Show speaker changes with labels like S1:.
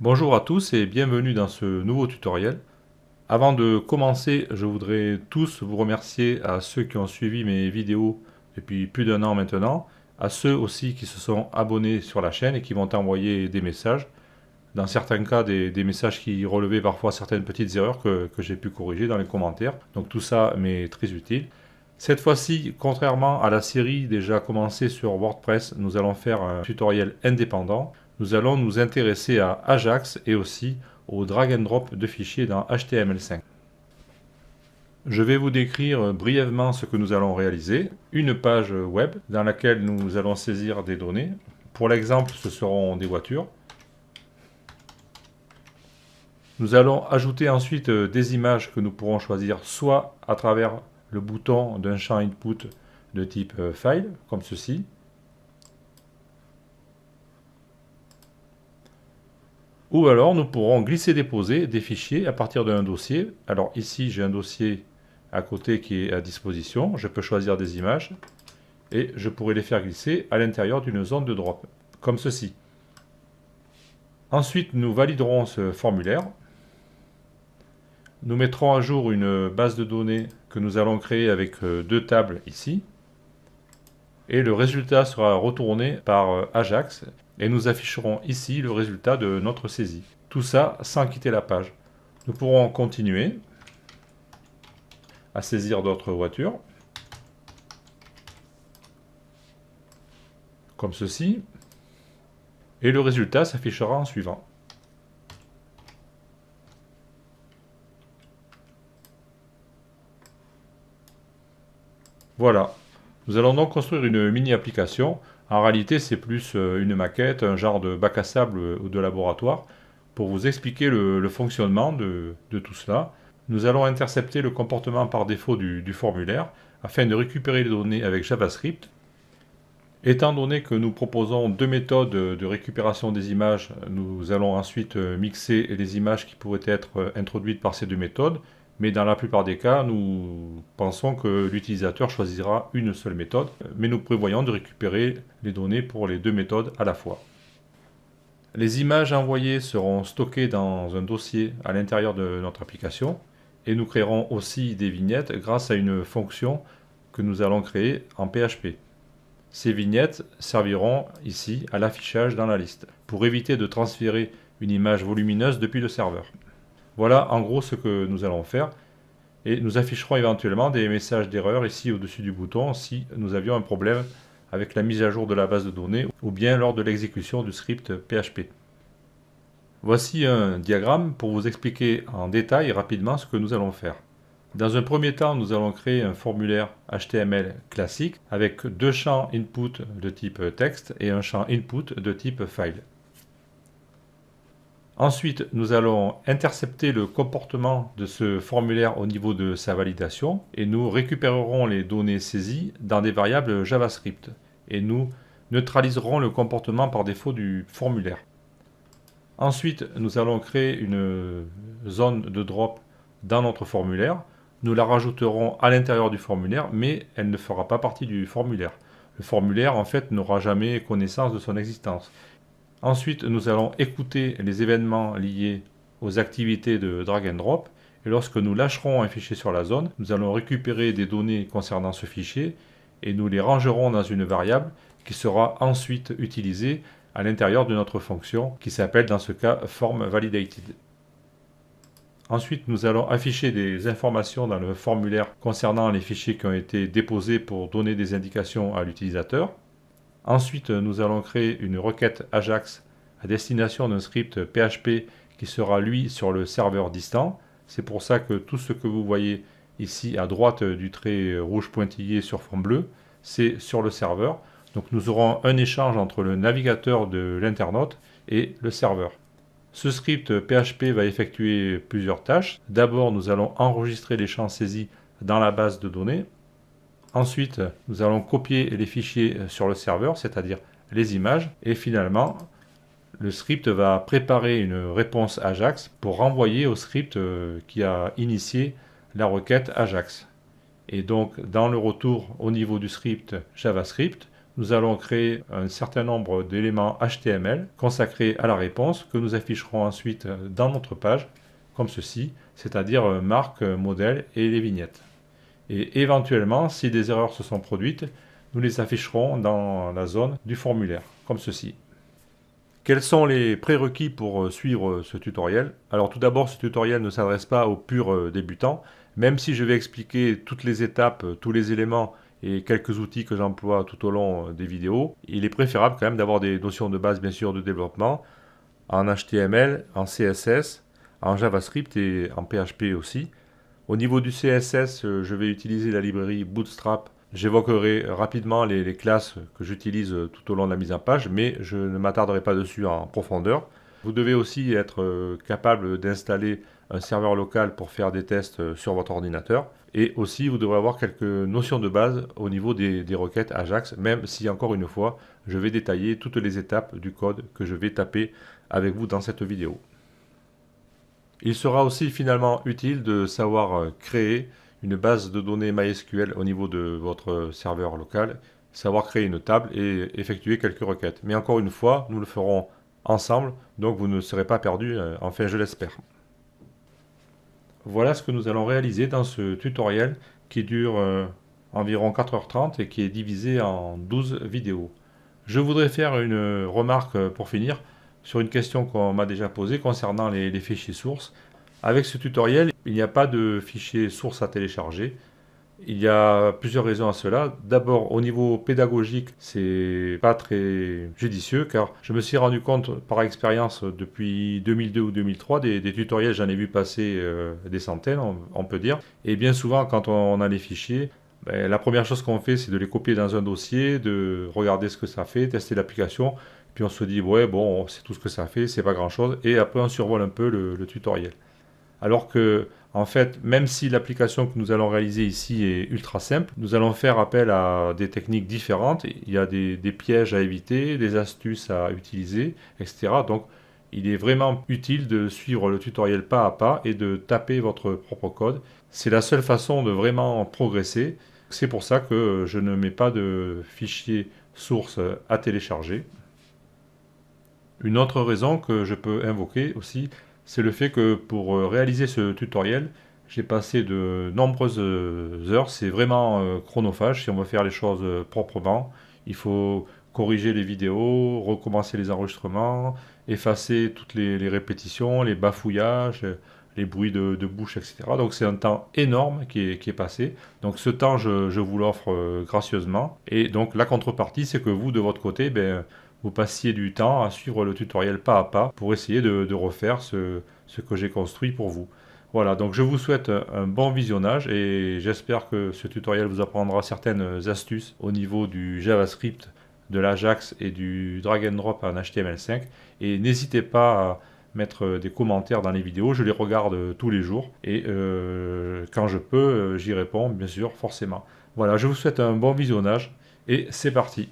S1: Bonjour à tous et bienvenue dans ce nouveau tutoriel. Avant de commencer, je voudrais tous vous remercier à ceux qui ont suivi mes vidéos depuis plus d'un an maintenant, à ceux aussi qui se sont abonnés sur la chaîne et qui vont envoyer des messages. Dans certains cas, des messages qui relevaient parfois certaines petites erreurs que j'ai pu corriger dans les commentaires. Donc tout ça m'est très utile. Cette fois-ci, contrairement à la série déjà commencée sur WordPress, nous allons faire un tutoriel indépendant. Nous allons nous intéresser à Ajax et aussi au drag and drop de fichiers dans HTML5. Je vais vous décrire brièvement ce que nous allons réaliser. Une page web dans laquelle nous allons saisir des données. Pour l'exemple, ce seront des voitures. Nous allons ajouter ensuite des images que nous pourrons choisir soit à travers le bouton d'un champ input de type file, comme ceci. Ou alors nous pourrons glisser-déposer des fichiers à partir d'un dossier. Alors ici j'ai un dossier à côté qui est à disposition. Je peux choisir des images et je pourrais les faire glisser à l'intérieur d'une zone de drop, comme ceci. Ensuite nous validerons ce formulaire. Nous mettrons à jour une base de données que nous allons créer avec deux tables ici. Et le résultat sera retourné par Ajax. Et nous afficherons ici le résultat de notre saisie. Tout ça sans quitter la page. Nous pourrons continuer à saisir d'autres voitures. Comme ceci. Et le résultat s'affichera en suivant. Voilà. Nous allons donc construire une mini-application. En réalité, c'est plus une maquette, un genre de bac à sable ou de laboratoire. Pour vous expliquer le fonctionnement de tout cela, nous allons intercepter le comportement par défaut du formulaire afin de récupérer les données avec JavaScript. Étant donné que nous proposons deux méthodes de récupération des images, nous allons ensuite mixer les images qui pourraient être introduites par ces deux méthodes. Mais dans la plupart des cas, nous pensons que l'utilisateur choisira une seule méthode, mais nous prévoyons de récupérer les données pour les deux méthodes à la fois. Les images envoyées seront stockées dans un dossier à l'intérieur de notre application, et nous créerons aussi des vignettes grâce à une fonction que nous allons créer en PHP. Ces vignettes serviront ici à l'affichage dans la liste, pour éviter de transférer une image volumineuse depuis le serveur. Voilà en gros ce que nous allons faire et nous afficherons éventuellement des messages d'erreur ici au-dessus du bouton si nous avions un problème avec la mise à jour de la base de données ou bien lors de l'exécution du script PHP. Voici un diagramme pour vous expliquer en détail rapidement ce que nous allons faire. Dans un premier temps, nous allons créer un formulaire HTML classique avec deux champs input de type texte et un champ input de type file. Ensuite, nous allons intercepter le comportement de ce formulaire au niveau de sa validation et nous récupérerons les données saisies dans des variables JavaScript et nous neutraliserons le comportement par défaut du formulaire. Ensuite, nous allons créer une zone de drop dans notre formulaire. Nous la rajouterons à l'intérieur du formulaire, mais elle ne fera pas partie du formulaire. Le formulaire, en fait, n'aura jamais connaissance de son existence. Ensuite, nous allons écouter les événements liés aux activités de drag and drop. Et lorsque nous lâcherons un fichier sur la zone, nous allons récupérer des données concernant ce fichier et nous les rangerons dans une variable qui sera ensuite utilisée à l'intérieur de notre fonction qui s'appelle dans ce cas form_validated. Ensuite, nous allons afficher des informations dans le formulaire concernant les fichiers qui ont été déposés pour donner des indications à l'utilisateur. Ensuite, nous allons créer une requête Ajax à destination d'un script PHP qui sera lui sur le serveur distant. C'est pour ça que tout ce que vous voyez ici à droite du trait rouge pointillé sur fond bleu, c'est sur le serveur. Donc nous aurons un échange entre le navigateur de l'internaute et le serveur. Ce script PHP va effectuer plusieurs tâches. D'abord, nous allons enregistrer les champs saisis dans la base de données. Ensuite, nous allons copier les fichiers sur le serveur, c'est-à-dire les images. Et finalement, le script va préparer une réponse Ajax pour renvoyer au script qui a initié la requête Ajax. Et donc, dans le retour au niveau du script JavaScript, nous allons créer un certain nombre d'éléments HTML consacrés à la réponse que nous afficherons ensuite dans notre page, comme ceci, c'est-à-dire marque, modèle et les vignettes. Et éventuellement, si des erreurs se sont produites, nous les afficherons dans la zone du formulaire, comme ceci. Quels sont les prérequis pour suivre ce tutoriel? Alors tout d'abord, ce tutoriel ne s'adresse pas aux purs débutants, même si je vais expliquer toutes les étapes, tous les éléments et quelques outils que j'emploie tout au long des vidéos. Il est préférable quand même d'avoir des notions de base bien sûr de développement en HTML, en CSS, en JavaScript et en PHP aussi. Au niveau du CSS, je vais utiliser la librairie Bootstrap. J'évoquerai rapidement les classes que j'utilise tout au long de la mise en page, mais je ne m'attarderai pas dessus en profondeur. Vous devez aussi être capable d'installer un serveur local pour faire des tests sur votre ordinateur. Et aussi, vous devrez avoir quelques notions de base au niveau des requêtes Ajax, même si, encore une fois, je vais détailler toutes les étapes du code que je vais taper avec vous dans cette vidéo. Il sera aussi finalement utile de savoir créer une base de données MySQL au niveau de votre serveur local, savoir créer une table et effectuer quelques requêtes. Mais encore une fois, nous le ferons ensemble, donc vous ne serez pas perdu, enfin je l'espère. Voilà ce que nous allons réaliser dans ce tutoriel qui dure environ 4h30 et qui est divisé en 12 vidéos. Je voudrais faire une remarque pour finir sur une question qu'on m'a déjà posée concernant les fichiers sources. Avec ce tutoriel, il n'y a pas de fichier source à télécharger. Il y a plusieurs raisons à cela. D'abord, au niveau pédagogique, c'est pas très judicieux car je me suis rendu compte par expérience depuis 2002 ou 2003, des tutoriels, j'en ai vu passer des centaines, on peut dire. Et bien souvent, quand on a les fichiers, la première chose qu'on fait, c'est de les copier dans un dossier, de regarder ce que ça fait, tester l'application. Puis on se dit, ouais, bon, c'est tout ce que ça fait, c'est pas grand chose. Et après, on survole un peu le tutoriel. Alors que, en fait, même si l'application que nous allons réaliser ici est ultra simple, nous allons faire appel à des techniques différentes. Il y a des pièges à éviter, des astuces à utiliser, etc. Donc, il est vraiment utile de suivre le tutoriel pas à pas et de taper votre propre code. C'est la seule façon de vraiment progresser. C'est pour ça que je ne mets pas de fichier source à télécharger. Une autre raison que je peux invoquer aussi, c'est le fait que pour réaliser ce tutoriel, j'ai passé de nombreuses heures. C'est vraiment chronophage si on veut faire les choses proprement. Il faut corriger les vidéos, recommencer les enregistrements, effacer toutes les répétitions, les bafouillages, les bruits de bouche, etc. Donc c'est un temps énorme qui est passé. Donc ce temps, je vous l'offre gracieusement. Et donc la contrepartie, c'est que vous, de votre côté, vous passiez du temps à suivre le tutoriel pas à pas pour essayer de refaire ce que j'ai construit pour vous. Voilà, donc je vous souhaite un bon visionnage et j'espère que ce tutoriel vous apprendra certaines astuces au niveau du JavaScript, de l'Ajax et du drag and drop en HTML5. Et n'hésitez pas à mettre des commentaires dans les vidéos, je les regarde tous les jours et quand je peux, j'y réponds bien sûr, forcément. Voilà, je vous souhaite un bon visionnage et c'est parti.